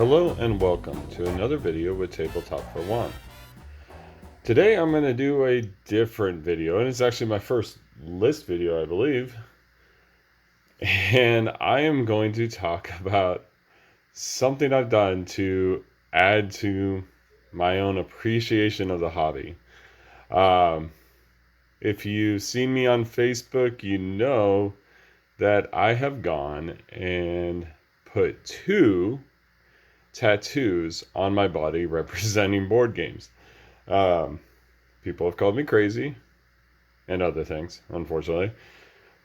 Hello and welcome to another video with Tabletop for One. Today I'm going to do a different video, and it's actually my first list video, I believe. And I am going to talk about something I've done to add to my own appreciation of the hobby. If you've seen me on Facebook, you know that I have gone and put two tattoos on my body representing board games. People have called me crazy and other things, unfortunately.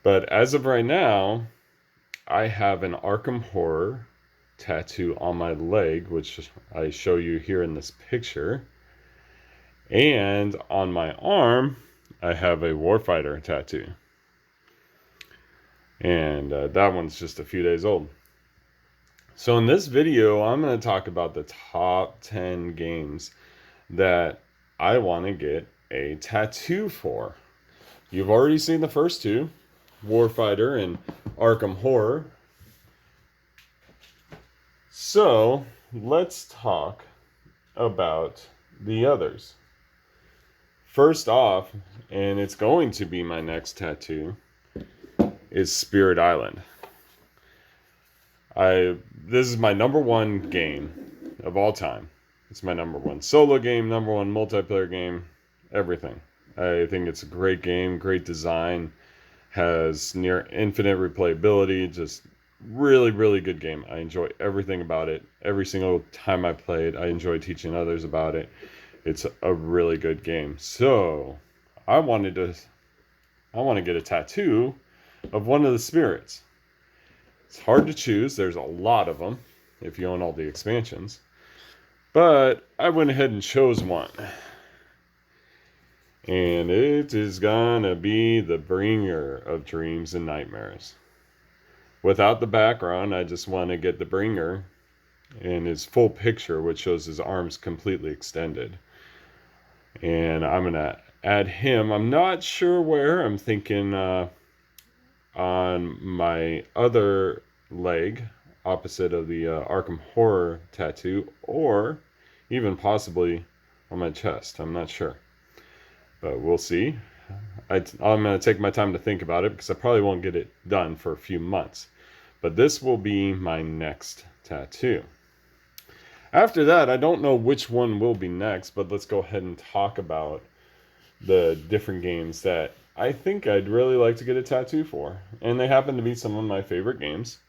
But as of right now, I have an Arkham Horror tattoo on my leg, which I show you here in this picture. And on my arm, I have a Warfighter tattoo. And that one's just a few days old. So in this video, I'm going to talk about the top 10 games that I want to get a tattoo for. You've already seen the first two, Warfighter and Arkham Horror. So let's talk about the others. First off, and it's going to be my next tattoo, is Spirit Island. This is my number one game of all time. It's my number one solo game, number one multiplayer game, everything. I think it's a great game, great design, has near infinite replayability, just really, really good game. I enjoy everything about it. Every single time I play it, I enjoy teaching others about it. It's a really good game. So I want to get a tattoo of one of the spirits. It's hard to choose. There's a lot of them if you own all the expansions. But I went ahead and chose one. And it is gonna be the bringer of dreams and nightmares. Without the background, I just want to get the bringer in his full picture, which shows his arms completely extended. And I'm gonna add him. I'm not sure where. I'm thinking on my other leg, opposite of the Arkham Horror tattoo, or even possibly on my chest. I'm not sure, but we'll see. I'm going to take my time to think about it because I probably won't get it done for a few months. But this will be my next tattoo. After that, I don't know which one will be next, but let's go ahead and talk about the different games that I think I'd really like to get a tattoo for. And they happen to be some of my favorite games.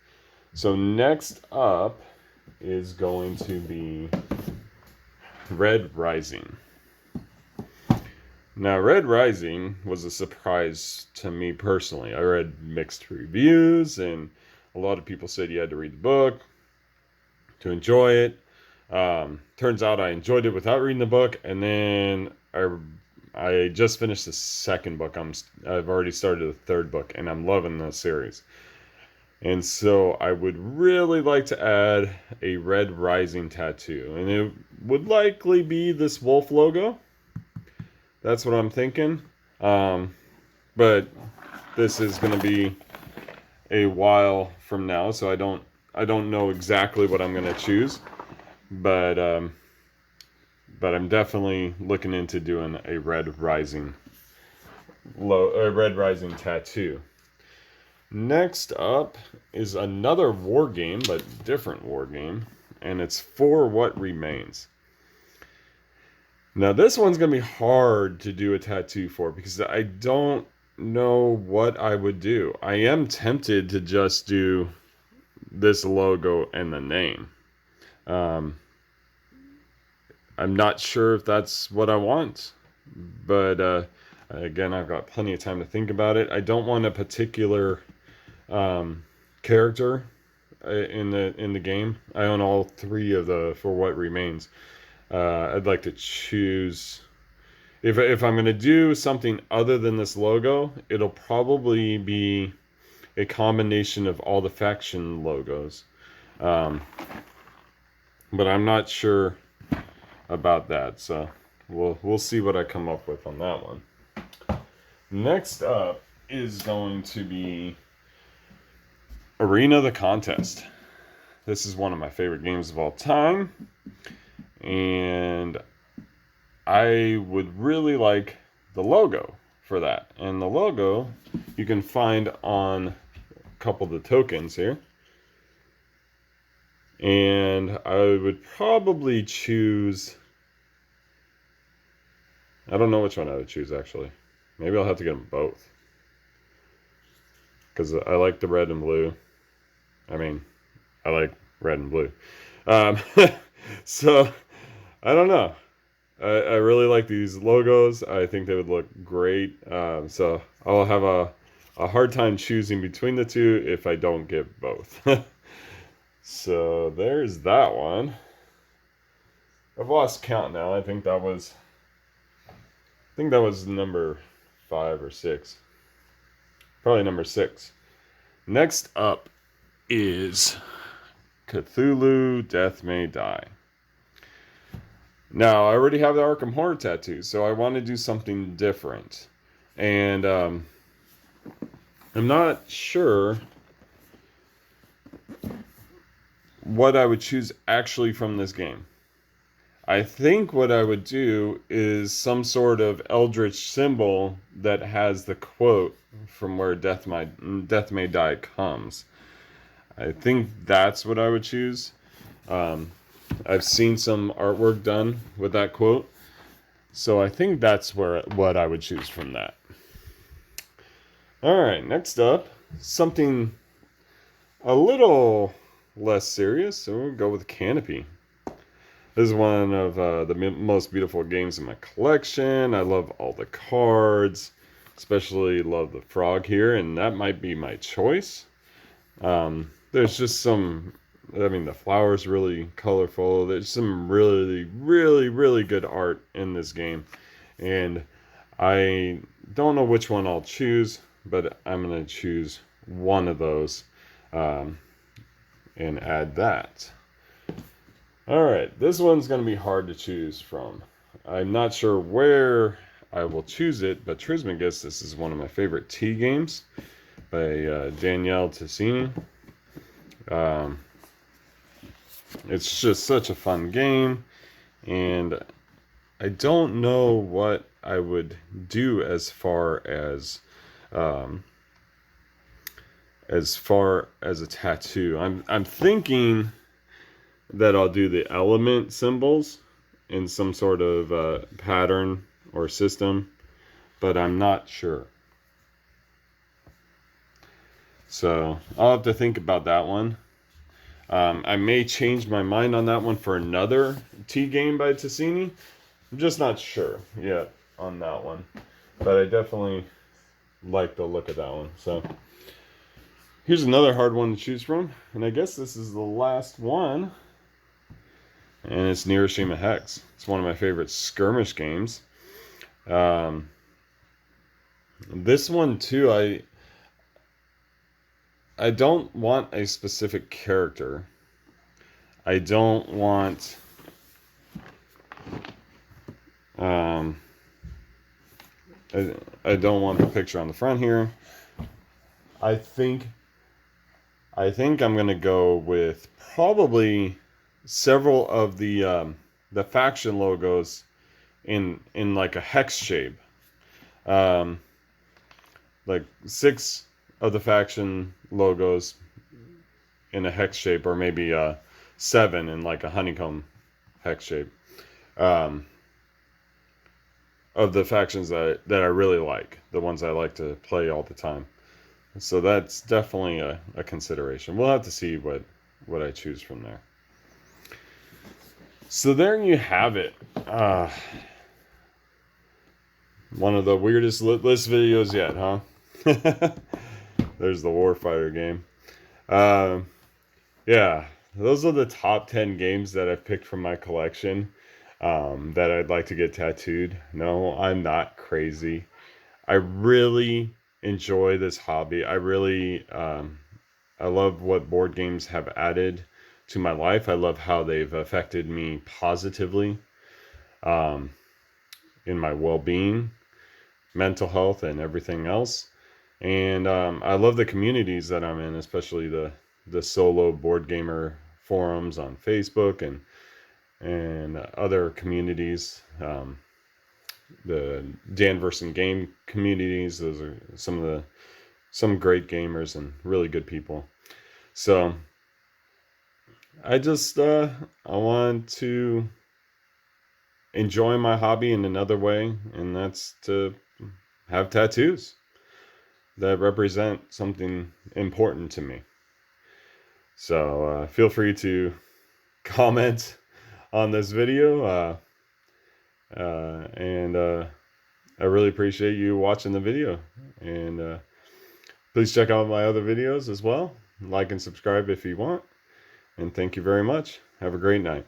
So next up is going to be Red Rising. Now, Red Rising was a surprise to me personally. I read mixed reviews, and a lot of people said you had to read the book to enjoy it. Turns out I enjoyed it without reading the book, and then I just finished the second book. I've already started the third book, and I'm loving the series. And so I would really like to add a Red Rising tattoo, and it would likely be this wolf logo. That's what I'm thinking. But this is going to be a while from now, so I don't know exactly what I'm going to choose. But I'm definitely looking into doing a Red Rising tattoo. Next up is another war game, but different war game, and it's For What Remains. Now this one's going to be hard to do a tattoo for because I don't know what I would do. I am tempted to just do this logo and the name. I'm not sure if that's what I want, but again, I've got plenty of time to think about it. I don't want a particular character in the game. I own all three of the For What Remains. I'd like to choose, if I'm going to do something other than this logo, it'll probably be a combination of all the faction logos. But I'm not sure about that, so we'll see what I come up with on that one. Next up is going to be Arena the Contest. This is one of my favorite games of all time, and I would really like the logo for that. And the logo you can find on a couple of the tokens here. And I would probably choose... I don't know which one I would choose, actually. Maybe I'll have to get them both, because I like the red and blue. I mean, I like red and blue. Um, so, I don't know. I really like these logos. I think they would look great. So, I'll have a hard time choosing between the two if I don't get both. So, there's that one. I've lost count now. I think that was number 5 or 6. Probably number 6. Next up is Cthulhu Death May Die. Now, I already have the Arkham Horror tattoo, so I want to do something different. And I'm not sure what I would choose actually from this game. I think what I would do is some sort of eldritch symbol that has the quote from where Death May Die comes. I think that's what I would choose. I've seen some artwork done with that quote, so I think that's what I would choose from that. All right, next up, something a little less serious, so we'll go with Canopy. This is one of the most beautiful games in my collection. I love all the cards, especially love the frog here, and that might be my choice. There's just some, the flower's really colorful. There's some really, really, really good art in this game, and I don't know which one I'll choose, but I'm going to choose one of those and add that. Alright, this one's going to be hard to choose from. I'm not sure where I will choose it, but Trismegistus this is one of my favorite tea games by Danielle Tassini. It's just such a fun game, and I don't know what I would do as far as a tattoo. I'm thinking that I'll do the element symbols in some sort of pattern or system, but I'm not sure. So I'll have to think about that one. I may change my mind on that one for another tea game by Tassini. I'm just not sure yet on that one, but I definitely like the look of that one. So here's another hard one to choose from, and I guess this is the last one. And it's Nireishima Hex. It's one of my favorite skirmish games. This one too, I don't want a specific character. I don't want I don't want the picture on the front here. I think I'm gonna go with probably several of the faction logos in like a hex shape. Like 6 of the faction logos in a hex shape, or maybe 7 in like a honeycomb hex shape. Of the factions that I really like, the ones I like to play all the time. So that's definitely a consideration. We'll have to see what I choose from there. So there you have it. One of the weirdest list videos yet, huh? There's the Warfighter game. Yeah, those are the top 10 games that I've picked from my collection that I'd like to get tattooed. No, I'm not crazy. I really enjoy this hobby. I really, I love what board games have added to my life. I love how they've affected me positively in my well-being, mental health, and everything else. And I love the communities that I'm in, especially the solo board gamer forums on Facebook and other communities. The Danverson game communities, those are some great gamers and really good people. So I just I want to enjoy my hobby in another way, and that's to have tattoos that represent something important to me. So feel free to comment on this video, and I really appreciate you watching the video. And please check out my other videos as well. Like and subscribe if you want. And thank you very much. Have a great night.